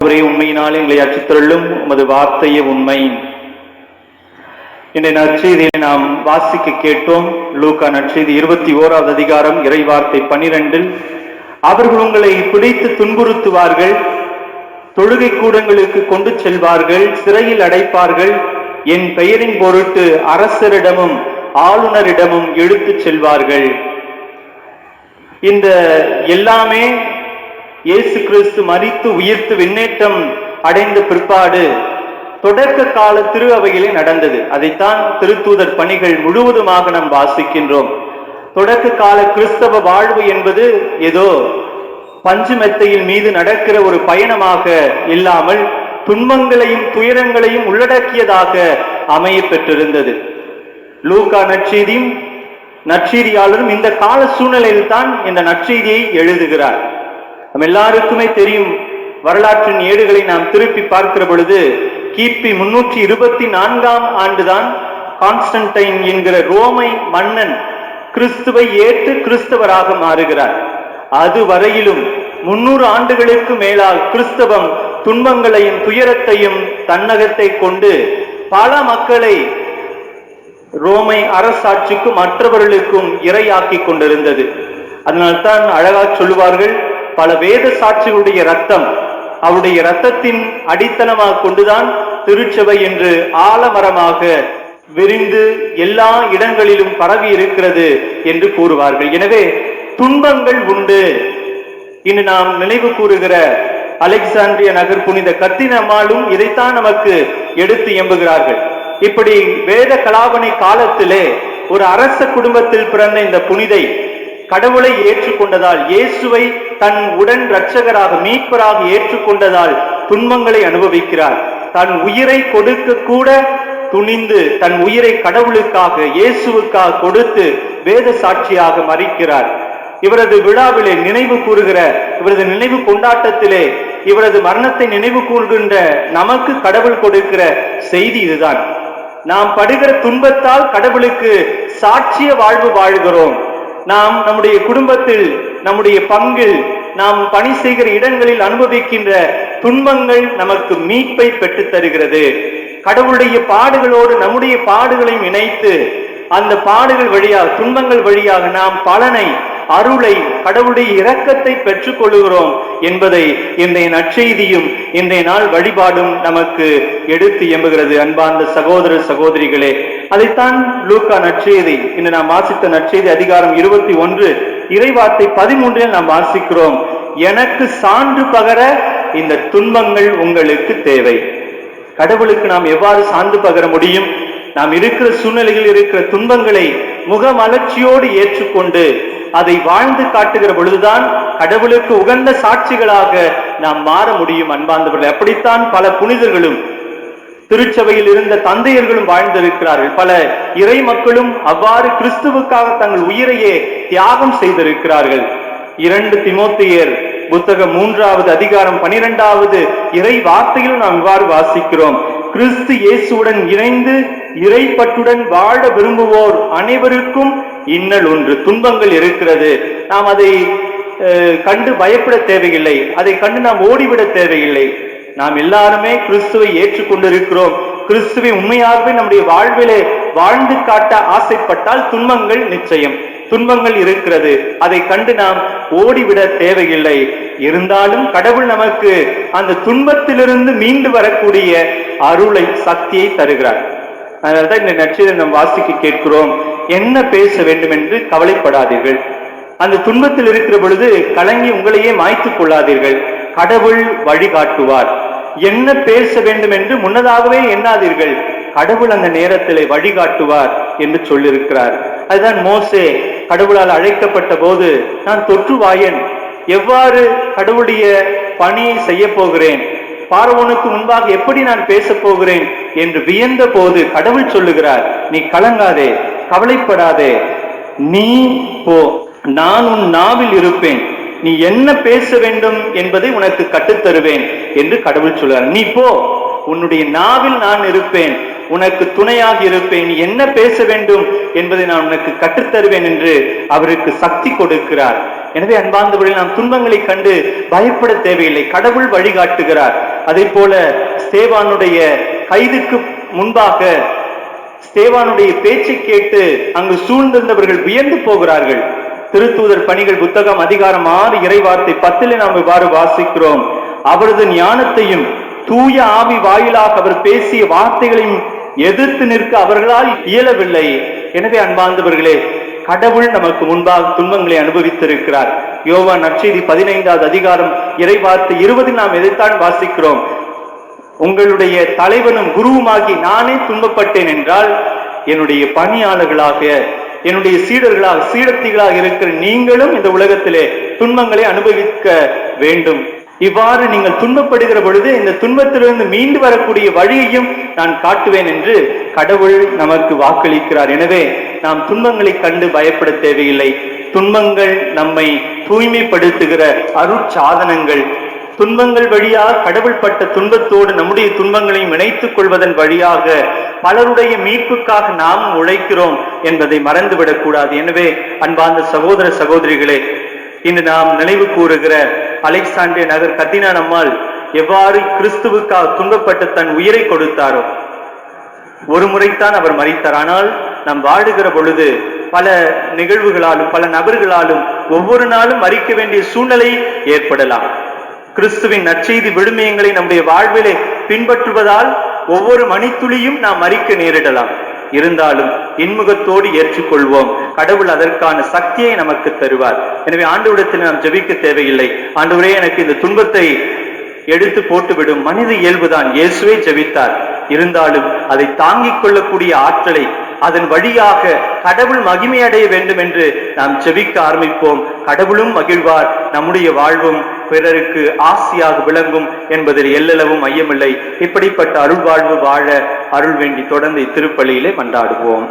ஒரே உண்மையினால் எங்களை அச்சுத்தருளும் உமது வார்த்தையே உண்மை. இன்றைய நற்செய்தியை நாம் வாசிக்க கேட்டோம். லூக்கா நற்செய்தி 21வது அதிகாரம் இறை வார்த்தை 12. அவர்கள் உங்களை பிடித்து துன்புறுத்துவார்கள், தொழுகை கூடங்களுக்கு கொண்டு செல்வார்கள், சிறையில் அடைப்பார்கள், என் பெயரின் பொருட்டு அரசரிடமும் ஆளுநரிடமும் எடுத்துச் செல்வார்கள். இந்த எல்லாமே இயேசு கிறிஸ்து மரித்து உயிர்த்து விண்ணேற்றம் அடைந்த பிற்பாடு தொடக்க கால திரு அவையிலே நடந்தது. அதைத்தான் திருத்தூதர் பணிகள் முழுவதுமாக நாம் வாசிக்கின்றோம். தொடக்க கால கிறிஸ்தவ வாழ்வு என்பது ஏதோ பஞ்சு மெத்தையின் மீது நடக்கிற ஒரு பயணமாக இல்லாமல் துன்பங்களையும் துயரங்களையும் உள்ளடக்கியதாக அமைய பெற்றிருந்தது. லூக்கா நற்செய்தியும் நற்செய்தியாளரும் இந்த கால சூழ்நிலையில் தான் இந்த நற்செய்தியை எழுதுகிறார். நம்ம எல்லாருக்குமே தெரியும், வரலாற்றின் ஏடுகளை நாம் திருப்பி பார்க்கிற பொழுது கிபி 324ஆம் ஆண்டுதான் கான்ஸ்டன்டைன் என்கிற ரோமை மன்னன் கிறிஸ்துவை ஏற்று கிறிஸ்தவராக மாறுகிறார். அது வரையிலும் 300 ஆண்டுகளுக்கு மேலால் கிறிஸ்தவம் துன்பங்களையும் துயரத்தையும் தன்னகத்தை கொண்டு பல மக்களை ரோமை அரசாட்சிக்கும் மற்றவர்களுக்கும் இரையாக்கி கொண்டிருந்தது. அதனால்தான் அழகா சொல்லுவார்கள், பல வேத சாட்சிகளுடைய ரத்தம், அவருடைய இரத்தத்தின் அடித்தளமாக கொண்டுதான் திருச்சபை என்று ஆலமரமாக விரிந்து எல்லா இடங்களிலும் பரவி இருக்கிறது என்று கூறுவார்கள். எனவே துன்பங்கள் உண்டு. இன்று நாம் நினைவு கூறுகிற அலெக்சாண்டிரிய நகர் புனித கத்தினம்மாளும் இதைத்தான் நமக்கு எடுத்து எம்புகிறார்கள். இப்படி வேத கலாபனை காலத்திலே ஒரு அரச குடும்பத்தில் பிறந்த இந்த புனிதை கடவுளை ஏற்றுக்கொண்டதால், இயேசுவை தன் உடன் இரட்சகராக மீட்பராக ஏற்றுக்கொண்டதால் துன்பங்களை அனுபவிக்கிறார். தன் உயிரை கொடுக்க கூட துணிந்து தன் உயிரை கடவுளுக்காக இயேசுவுக்காக கொடுத்து வேத சாட்சியாக மரிக்கிறார். இவரது விழாவிலே நினைவு கூறுகிற இவரது நினைவு கொண்டாட்டத்திலே இவரது மரணத்தை நினைவு கூறுகின்ற நமக்கு கடவுள் கொடுக்கிற செய்தி இதுதான். நாம் படுகிற துன்பத்தால் கடவுளுக்கு சாட்சிய வாழ்வு வாழ்கிறோம். நாம் நம்முடைய குடும்பத்தில், நம்முடைய பங்கில், நாம் பணி செய்கிற இடங்களில் அனுபவிக்கின்ற துன்பங்கள் நமக்கு மீட்பை பெற்றுத் தருகிறது. கடவுளுடைய பாடுகளோடு நம்முடைய பாடுகளையும் இணைத்து அந்த பாடுகள் வழியாக, துன்பங்கள் வழியாக நாம் பலனை, அருளை, கடவுளுடைய இரக்கத்தை பெற்றுக் கொள்ளுகிறோம் என்பதை இன்றைய நற்செய்தியும் இன்றைய நாள் வழிபாடும் நமக்கு எடுத்து எம்புகிறது. அன்பார்ந்த சகோதர சகோதரிகளே, அதைத்தான் லூக்கா நற்செய்தி, இன்று நாம் வாசித்த நற்செய்தி அதிகாரம் 21 இறைவார்த்தை 13 நாம் வாசிக்கிறோம். எனக்கு சான்று பகர இந்த துன்பங்கள் உங்களுக்கு தேவை. கடவுளுக்கு நாம் எவ்வாறு சான்று பகர முடியும்? நாம் இருக்கிற சூழ்நிலையில் இருக்கிற துன்பங்களை முகமலர்ச்சியோடு ஏற்றுக்கொண்டு அதை வாழ்ந்து காட்டுகிற பொழுதுதான் கடவுளுக்கு உகந்த சாட்சிகளாக நாம் மாற முடியும். அன்பார்ந்தவர்கள், அப்படித்தான் பல புனிதர்களும் திருச்சபையில் இருந்த தந்தையர்களும் வாழ்ந்திருக்கிறார்கள். பல இறை மக்களும் அவ்வாறு கிறிஸ்துவுக்காக தங்கள் உயிரையே தியாகம் செய்திருக்கிறார்கள். 2 தீமோத்தேயர் புத்தகம் 3வது அதிகாரம் 12வது இறை வார்த்தையில் நாம் இவ்வாறு வாசிக்கிறோம். கிறிஸ்து இயேசுடன் இணைந்து இறைப்பற்றுடன் வாழ விரும்புவோர் அனைவருக்கும் இன்னல் ஒன்று, துன்பங்கள் இருக்கிறது. நாம் அதை கண்டு பயப்பட தேவையில்லை, அதை கண்டு நாம் ஓடிவிட தேவையில்லை. நாம் எல்லாருமே கிறிஸ்துவை ஏற்றுக்கொண்டிருக்கிறோம். கிறிஸ்துவை உண்மையாகவே நம்முடைய வாழ்விலே வாழ்ந்து காட்ட ஆசைப்பட்டால் துன்பங்கள் நிச்சயம், துன்பங்கள் இருக்கிறது. அதை கண்டு நாம் ஓடிவிட தேவையில்லை. இருந்தாலும் கடவுள் நமக்கு அந்த துன்பத்திலிருந்து மீண்டு வரக்கூடிய அருளை, சக்தியை தருகிறார். அதனால்தான் இந்த நற்செய்தியை நாம் வாசிக்க கேட்கிறோம். என்ன பேச வேண்டும் என்று கவலைப்படாதீர்கள். அந்த துன்பத்தில் இருக்கிற பொழுது கலங்கி உங்களையே மாய்த்துக் கொள்ளாதீர்கள். கடவுள் வழிகாட்டுவார். என்ன பேச வேண்டும் என்று முன்னதாகவே எண்ணாதீர்கள். கடவுள் அந்த நேரத்திலே வழிகாட்டுவார் என்று சொல்லியிருக்கிறார். அதுதான் மோசே கடவுளால் அழைக்கப்பட்ட போது, நான் தொற்றுவாயன், எவ்வாறு கடவுளுடைய பணியை செய்ய போகிறேன், பார்வோனுக்கு முன்பாக எப்படி நான் பேச போகிறேன் என்று வியந்த போது கடவுள் சொல்லுகிறார், நீ கலங்காதே, கவலைப்படாதே, நீ போ, நான் உன் நாவில் இருப்பேன், நீ என்ன பேச வேண்டும் என்பதை உனக்கு கற்றுத்தருவேன் என்று கடவுள் சொல்கிறார். நீ போ, உன்னுடைய நாவில் நான் இருப்பேன், உனக்கு துணையாக இருப்பேன், நீ என்ன பேச வேண்டும் என்பதை நான் உனக்கு கற்றுத்தருவேன் என்று அவருக்கு சக்தி கொடுக்கிறார். எனவே அன்பார்ந்தவர்கள் நாம் துன்பங்களை கண்டு பயப்பட தேவையில்லை. கடவுள் வழிகாட்டுகிறார். அதே போல ஸ்தேவானுடைய கைதுக்கு முன்பாக ஸ்தேவானுடைய பேச்சை கேட்டு அங்கு சூழ்ந்திருந்தவர்கள் வியந்து போகிறார்கள். திருத்தூதர் பணிகள் புத்தகம் அதிகாரம் 6 இறைவார்த்தை 10 நாம் இவ்வாறு வாசிக்கிறோம். அவரது ஞானத்தையும் தூய ஆவி வாயிலாக அவர் பேசிய வார்த்தைகளையும் எதிர்த்து நிற்க அவர்களால் இயலவில்லை. எனவே அன்பார்ந்தவர்களே, கடவுள் நமக்கு முன்பாக துன்பங்களை அனுபவித்திருக்கிறார். யோவான் நற்செய்தி 15வது அதிகாரம் இறைவார்த்தை 20 நாம் எதைத்தான் வாசிக்கிறோம்? உங்களுடைய தலைவனும் குருவுமாகி நானே துன்பப்பட்டேன் என்றால் என்னுடைய பணியாளர்களாக, என்னுடைய சீடர்களாக, சீடத்திகளாக இருக்கிற நீங்களும் இந்த உலகத்திலே துன்பங்களை அனுபவிக்க வேண்டும். இவ்வாறு நீங்கள் துன்பப்படுகிற பொழுது இந்த துன்பத்திலிருந்து மீண்டு வரக்கூடிய வழியையும் நான் காட்டுவேன் என்று கடவுள் நமக்கு வாக்களிக்கிறார். எனவே நாம் துன்பங்களை கண்டு பயப்பட தேவையில்லை. துன்பங்கள் நம்மை தூய்மைப்படுத்துகிற அருட்சாதனங்கள். துன்பங்கள் வழியாக கடவுள் பட்ட துன்பத்தோடு நம்முடைய துன்பங்களையும் இணைத்துக் கொள்வதன் வழியாக பலருடைய மீட்புக்காக நாம் உழைக்கிறோம் என்பதை மறந்துவிடக் கூடாது. எனவே அன்பார்ந்த சகோதர சகோதரிகளே, இன்று நாம் நினைவு கூறுகிற அலெக்சாண்டிரிய நகர் கத்தினா நம்மால் எவ்வாறு கிறிஸ்துவுக்காக துன்பப்பட்டு தன் உயிரை கொடுத்தாரோ, ஒரு முறைத்தான் அவர் மரித்தார். ஆனால் நாம் வாழுகிற பொழுது பல நிகழ்வுகளாலும் பல நபர்களாலும் ஒவ்வொரு நாளும் மரிக்க வேண்டிய சூழ்நிலை ஏற்படலாம். கிறிஸ்துவின் நற்செய்தி விழுமியங்களை நம்முடைய வாழ்விலே பின்பற்றுவதால் ஒவ்வொரு மணித்துளியும் நாம் மரிக்க நேரிடலாம். இருந்தாலும் இன்முகத்தோடு ஏற்றுக்கொள்வோம். கடவுள் அதற்கான சக்தியை நமக்கு தருவார். எனவே ஆண்டவரிடத்தில் நாம் ஜெபிக்க தேவையில்லை. ஆண்டவரே, எனக்கு இந்த துன்பத்தை எடுத்து போட்டுவிடும். மனித இயல்புதான். இயேசுவே ஜெபித்தார். இருந்தாலும் அதை தாங்கிக் கொள்ளக்கூடிய ஆற்றலை, அதன் வழியாக கடவுள் மகிமை அடைய வேண்டும் என்று நாம் ஜெபிக்க ஆரம்பிப்போம். கடவுளும் மகிழ்வார், நம்முடைய வாழ்வும் பிறருக்கு ஆசியாக விளங்கும் என்பதில் எல்லளவும் ஐயமில்லை. இப்படிப்பட்ட அருள் வாழ்வு வாழ அருள் வேண்டி தொடர்ந்து இத்திருப்பலியிலே மன்றாடுவோம்.